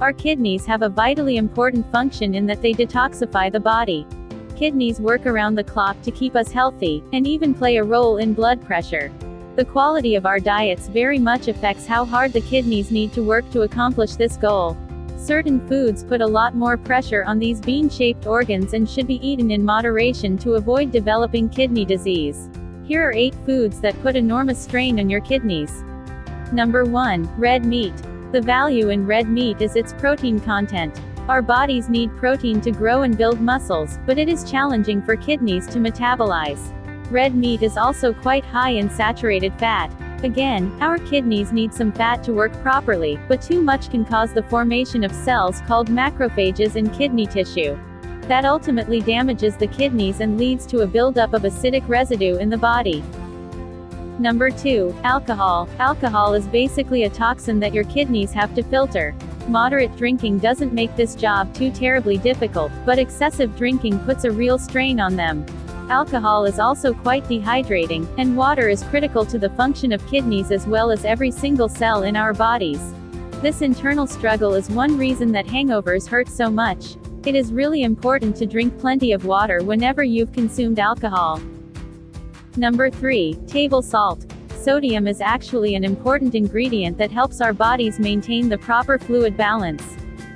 Our kidneys have a vitally important function in that they detoxify the body. Kidneys work around the clock to keep us healthy, and even play a role in blood pressure. The quality of our diets very much affects how hard the kidneys need to work to accomplish this goal. Certain foods put a lot more pressure on these bean-shaped organs and should be eaten in moderation to avoid developing kidney disease. Here are 8 foods that put enormous strain on your kidneys. Number 1. Red meat. The value in red meat is its protein content. Our bodies need protein to grow and build muscles, but it is challenging for kidneys to metabolize. Red meat is also quite high in saturated fat. Again, our kidneys need some fat to work properly, but too much can cause the formation of cells called macrophages in kidney tissue. That ultimately damages the kidneys and leads to a buildup of acidic residue in the body. Number 2. Alcohol. Alcohol is basically a toxin that your kidneys have to filter. Moderate drinking doesn't make this job too terribly difficult, but excessive drinking puts a real strain on them. Alcohol is also quite dehydrating, and water is critical to the function of kidneys as well as every single cell in our bodies. This internal struggle is one reason that hangovers hurt so much. It is really important to drink plenty of water whenever you've consumed alcohol. Number 3. Table salt. Sodium is actually an important ingredient that helps our bodies maintain the proper fluid balance.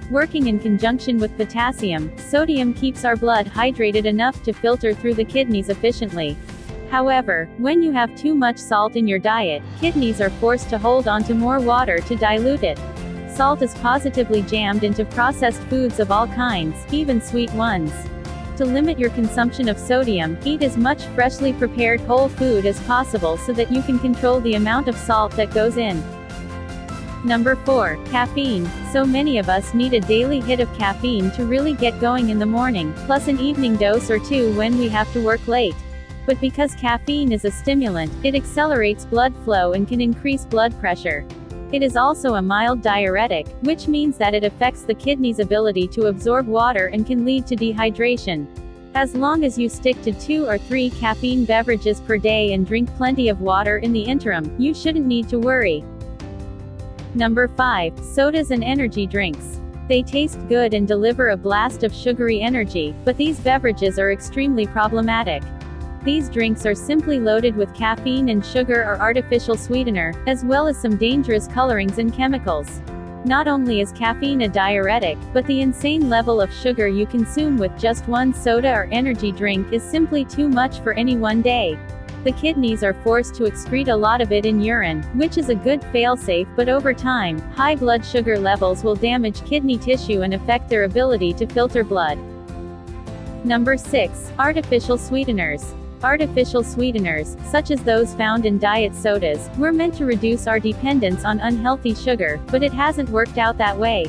Working in conjunction with potassium, sodium keeps our blood hydrated enough to filter through the kidneys efficiently. However, when you have too much salt in your diet, kidneys are forced to hold on to more water to dilute it. Salt is positively jammed into processed foods of all kinds, even sweet ones. To limit your consumption of sodium, eat as much freshly prepared whole food as possible so that you can control the amount of salt that goes in. Number 4. Caffeine. So many of us need a daily hit of caffeine to really get going in the morning, plus an evening dose or 2 when we have to work late. But because caffeine is a stimulant, it accelerates blood flow and can increase blood pressure. It is also a mild diuretic, which means that it affects the kidney's ability to absorb water and can lead to dehydration. As long as you stick to 2 or 3 caffeine beverages per day and drink plenty of water in the interim, you shouldn't need to worry. Number 5. Sodas and energy drinks. They taste good and deliver a blast of sugary energy, but these beverages are extremely problematic. These drinks are simply loaded with caffeine and sugar or artificial sweetener, as well as some dangerous colorings and chemicals. Not only is caffeine a diuretic, but the insane level of sugar you consume with just one soda or energy drink is simply too much for any one day. The kidneys are forced to excrete a lot of it in urine, which is a good failsafe, but over time, high blood sugar levels will damage kidney tissue and affect their ability to filter blood. Number 6. Artificial sweeteners. Artificial sweeteners, such as those found in diet sodas, were meant to reduce our dependence on unhealthy sugar, but it hasn't worked out that way.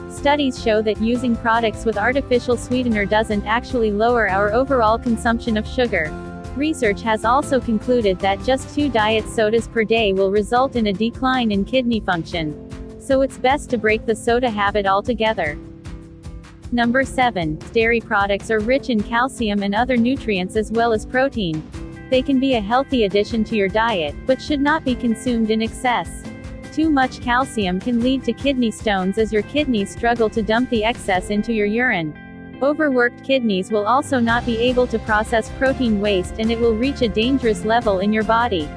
Studies show that using products with artificial sweetener doesn't actually lower our overall consumption of sugar. Research has also concluded that just 2 diet sodas per day will result in a decline in kidney function. So it's best to break the soda habit altogether. Number 7. Dairy products are rich in calcium and other nutrients as well as protein. They can be a healthy addition to your diet, but should not be consumed in excess. Too much calcium can lead to kidney stones as your kidneys struggle to dump the excess into your urine. Overworked kidneys will also not be able to process protein waste and it will reach a dangerous level in your body.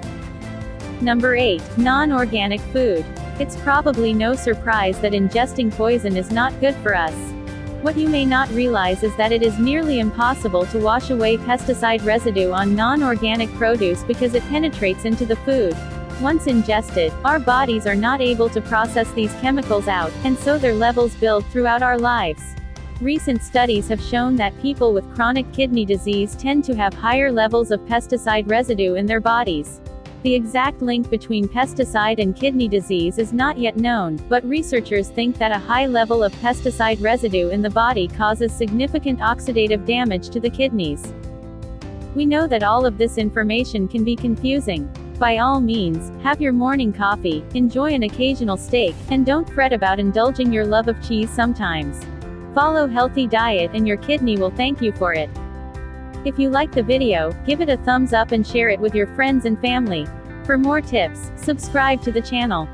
Number 8. Non-organic food. It's probably no surprise that ingesting poison is not good for us. What you may not realize is that it is nearly impossible to wash away pesticide residue on non-organic produce because it penetrates into the food. Once ingested, our bodies are not able to process these chemicals out, and so their levels build throughout our lives. Recent studies have shown that people with chronic kidney disease tend to have higher levels of pesticide residue in their bodies. The exact link between pesticide and kidney disease is not yet known, but researchers think that a high level of pesticide residue in the body causes significant oxidative damage to the kidneys. We know that all of this information can be confusing. By all means, have your morning coffee, enjoy an occasional steak, and don't fret about indulging your love of cheese sometimes. Follow healthy diet and your kidney will thank you for it. If you like the video, give it a thumbs up and share it with your friends and family. For more tips, subscribe to the channel.